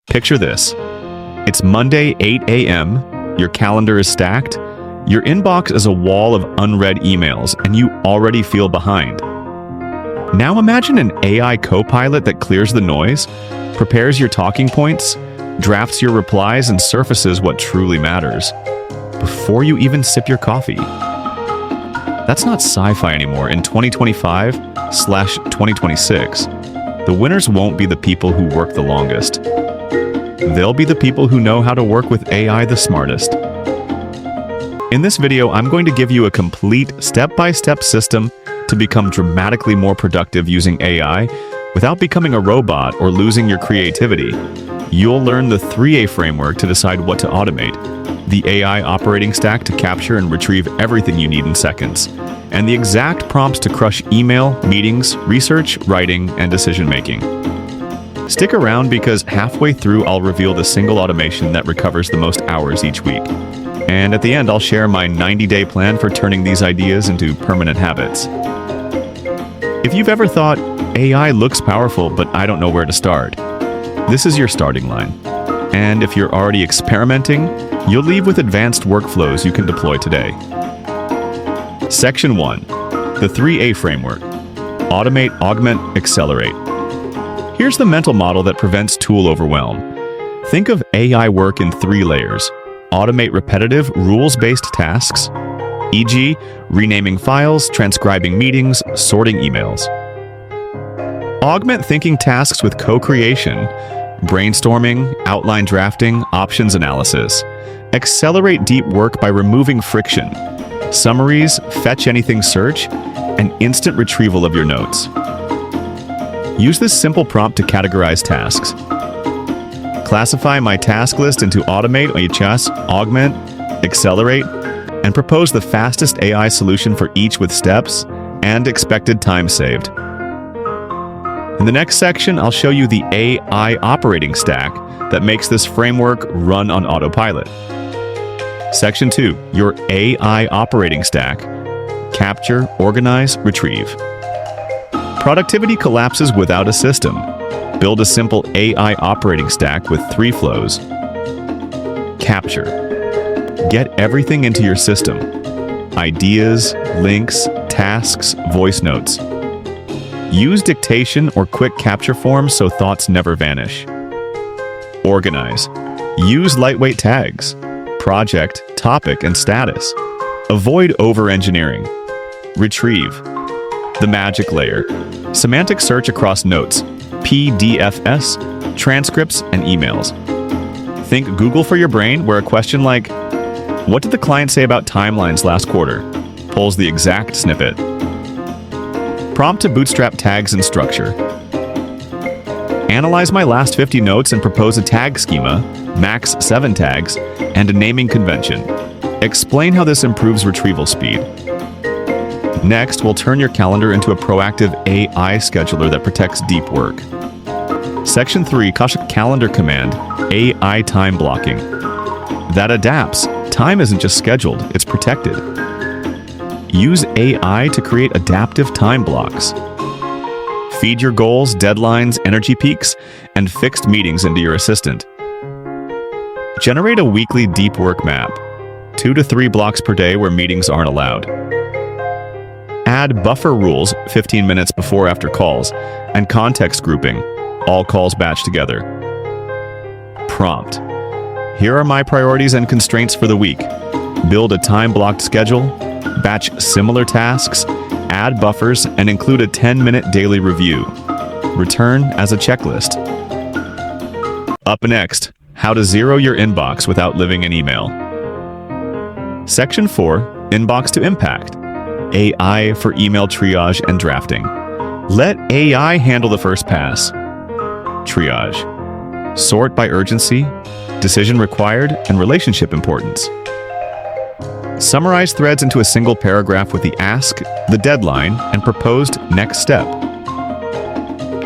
Picture this. It's Monday, 8 a.m., your calendar is stacked, your inbox is a wall of unread emails, and you already feel behind. Now imagine an AI co-pilot that clears the noise, prepares your talking points, drafts your replies, and surfaces what truly matters before you even sip your coffee. That's not sci-fi anymore. In 2025/2026, the winners won't be the people who work the longest. They'll be the people who know how to work with AI the smartest. In this video, I'm going to give you a complete step-by-step system to become dramatically more productive using AI without becoming a robot or losing your creativity. You'll learn the 3A framework to decide what to automate, the AI operating stack to capture and retrieve everything you need in seconds, and the exact prompts to crush email, meetings, research, writing, and decision-making. Stick around because halfway through I'll reveal the single automation that recovers the most hours each week. And at the end, I'll share my 90-day plan for turning these ideas into permanent habits. If you've ever thought, AI looks powerful, but I don't know where to start, this is your starting line. And if you're already experimenting, you'll leave with advanced workflows you can deploy today. Section 1. The 3A framework. Automate, augment, accelerate. Here's the mental model that prevents tool overwhelm. Think of AI work in 3 layers. Automate repetitive, rules-based tasks, e.g., renaming files, transcribing meetings, sorting emails. Augment thinking tasks with co-creation, brainstorming, outline drafting, options analysis. Accelerate deep work by removing friction, summaries, fetch anything search, and instant retrieval of your notes. Use this simple prompt to categorize tasks. Classify my task list into automate, HS, augment, accelerate, and propose the fastest AI solution for each with steps and expected time saved. In the next section, I'll show you the AI operating stack that makes this framework run on autopilot. Section 2, your AI operating stack. Capture, organize, retrieve. Productivity collapses without a system. Build a simple AI operating stack with 3 flows. Capture. Get everything into your system. Ideas, links, tasks, voice notes. Use dictation or quick capture forms so thoughts never vanish. Organize. Use lightweight tags. Project, topic, and status. Avoid over-engineering. Retrieve. The magic layer. Semantic search across notes, PDFs, transcripts, and emails. Think Google for your brain, where a question like, "What did the client say about timelines last quarter?" pulls the exact snippet. Prompt to bootstrap tags and structure. Analyze my last 50 notes and propose a tag schema, max 7 tags, and a naming convention. Explain how this improves retrieval speed. Next, we'll turn your calendar into a proactive AI scheduler that protects deep work. Section 3, Kasha calendar command, AI time blocking. That adapts. Time isn't just scheduled, it's protected. Use AI to create adaptive time blocks. Feed your goals, deadlines, energy peaks, and fixed meetings into your assistant. Generate a weekly deep work map, 2 to 3 blocks per day where meetings aren't allowed. Add buffer rules 15 minutes before after calls, and context grouping, all calls batch together. Prompt. Here are my priorities and constraints for the week. Build a time-blocked schedule, batch similar tasks, add buffers, and include a 10-minute daily review. Return as a checklist. Up next, how to zero your inbox without living in email. Section 4, Inbox to Impact. AI for email triage and drafting. Let AI handle the first pass. Triage. Sort by urgency, decision required, and relationship importance. Summarize threads into a single paragraph with the ask, the deadline, and proposed next step.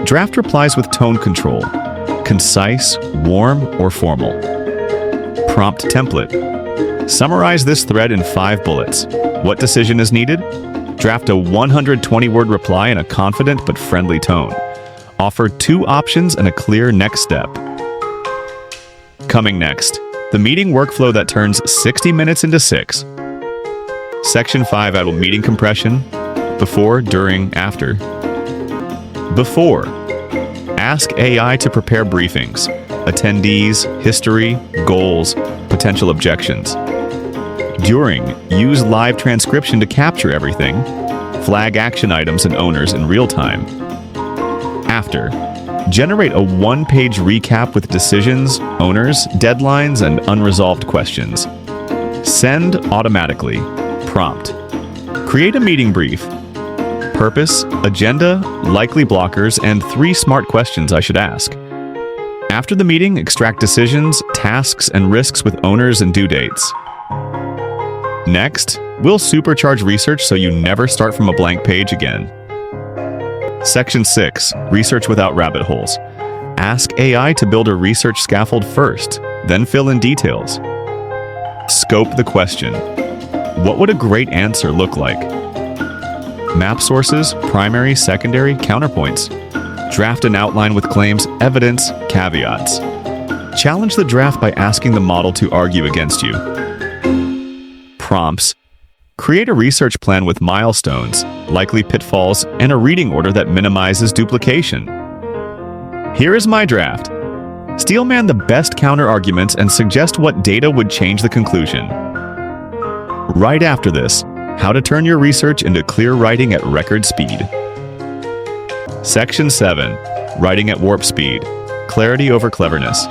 Draft replies with tone control, concise, warm, or formal. Prompt template. Summarize this thread in 5 bullets. What decision is needed? Draft a 120-word reply in a confident but friendly tone. Offer 2 options and a clear next step. Coming next, the meeting workflow that turns 60 minutes into 6. Section 5 out meeting compression, before, during, after. Before. Ask AI to prepare briefings, attendees, history, goals, potential objections. During, use live transcription to capture everything, flag action items and owners in real time. After, generate a one-page recap with decisions, owners, deadlines, and unresolved questions. Send automatically. Prompt. Create a meeting brief. Purpose, agenda, likely blockers, and 3 smart questions I should ask. After the meeting, extract decisions, tasks, and risks with owners and due dates. Next, we'll supercharge research so you never start from a blank page again. Section 6. Research without rabbit holes. Ask AI to build a research scaffold first, then fill in details. Scope the question. What would a great answer look like? Map sources, primary, secondary, counterpoints. Draft an outline with claims, evidence, caveats. Challenge the draft by asking the model to argue against you. Prompts. Create a research plan with milestones, likely pitfalls, and a reading order that minimizes duplication. Here is my draft. Steelman the best counter-arguments and suggest what data would change the conclusion. Right after this, how to turn your research into clear writing at record speed. Section 7. Writing at warp speed. Clarity over cleverness.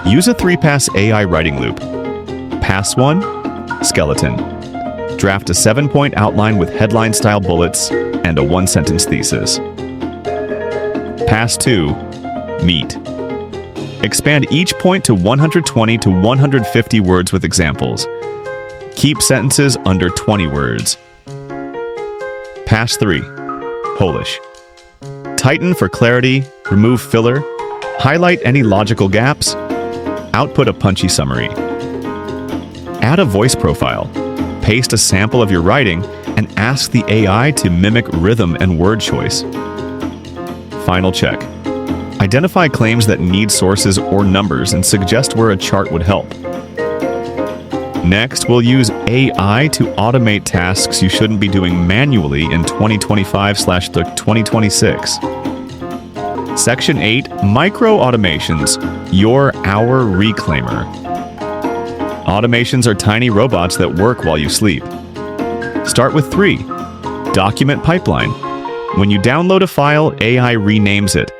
Use a 3-pass AI writing loop. Pass 1. Skeleton. Draft a 7-point outline with headline-style bullets and a 1-sentence thesis. Pass 2. Meat. Expand each point to 120 to 150 words with examples. Keep sentences under 20 words. Pass 3. Polish. Tighten for clarity, remove filler, highlight any logical gaps, output a punchy summary. Add a voice profile. Paste a sample of your writing and ask the AI to mimic rhythm and word choice. Final check. Identify claims that need sources or numbers and suggest where a chart would help. Next, we'll use AI to automate tasks you shouldn't be doing manually in 2025/2026. Section 8, Micro Automations, your hour reclaimer. Automations are tiny robots that work while you sleep. Start with 3. Document pipeline. When you download a file, AI renames it,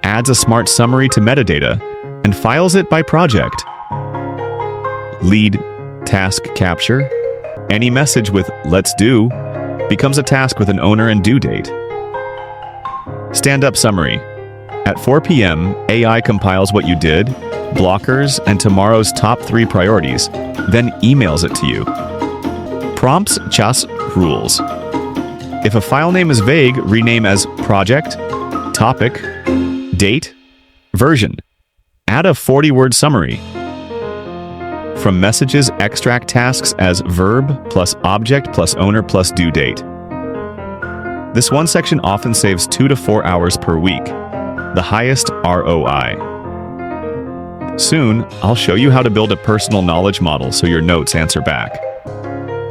adds a smart summary to metadata, and files it by project. Lead task capture. Any message with "let's do" becomes a task with an owner and due date. Stand-up summary. At 4 p.m., AI compiles what you did, blockers, and tomorrow's top 3 priorities, then emails it to you. Prompts just rules. If a file name is vague, rename as project, topic, date, version. Add a 40-word summary. From messages, extract tasks as verb plus object plus owner plus due date. This one section often saves 2 to 4 hours per week, the highest ROI. Soon, I'll show you how to build a personal knowledge model so your notes answer back.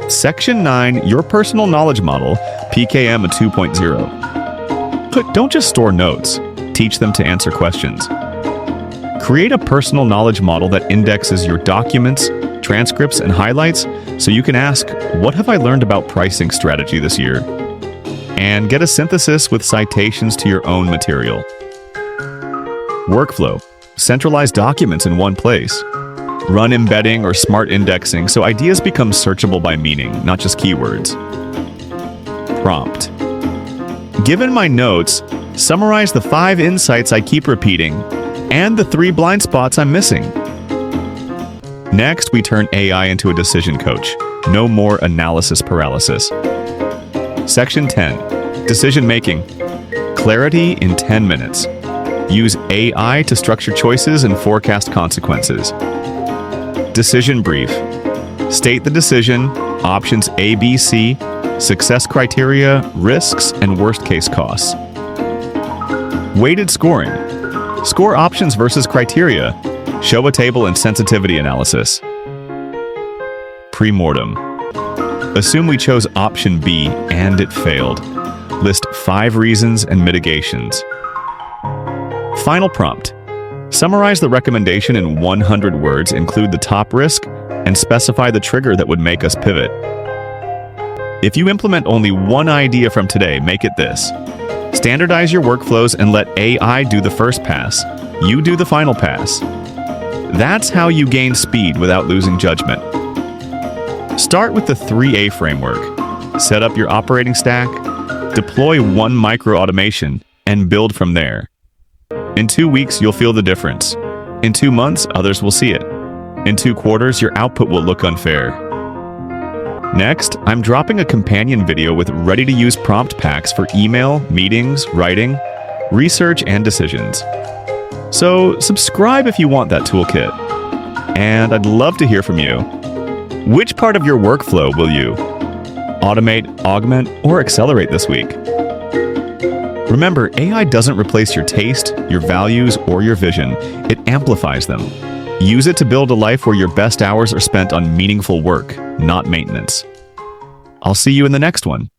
Section 9, your personal knowledge model, PKM 2.0. But don't just store notes, teach them to answer questions. Create a personal knowledge model that indexes your documents, transcripts, and highlights so you can ask, what have I learned about pricing strategy this year? And get a synthesis with citations to your own material. Workflow. Centralize documents in one place. Run embedding or smart indexing so ideas become searchable by meaning, not just keywords. Prompt. Given my notes, summarize the 5 insights I keep repeating and the 3 blind spots I'm missing. Next, we turn AI into a decision coach. No more analysis paralysis. Section 10. Decision making. Clarity in 10 minutes. Use AI to structure choices and forecast consequences. Decision brief. State the decision, options A, B, C, success criteria, risks, and worst-case costs. Weighted scoring. Score options versus criteria. Show a table and sensitivity analysis. Pre-mortem. Assume we chose option B and it failed. List 5 reasons and mitigations. Final prompt. Summarize the recommendation in 100 words, include the top risk, and specify the trigger that would make us pivot. If you implement only one idea from today, make it this. Standardize your workflows and let AI do the first pass. You do the final pass. That's how you gain speed without losing judgment. Start with the 3A framework. Set up your operating stack, deploy one micro-automation, and build from there. In 2 weeks, you'll feel the difference. In 2 months, others will see it. In 2 quarters, your output will look unfair. Next, I'm dropping a companion video with ready-to-use prompt packs for email, meetings, writing, research, and decisions. So subscribe if you want that toolkit. And I'd love to hear from you. Which part of your workflow will you automate, augment, or accelerate this week? Remember, AI doesn't replace your taste, your values, or your vision. It amplifies them. Use it to build a life where your best hours are spent on meaningful work, not maintenance. I'll see you in the next one.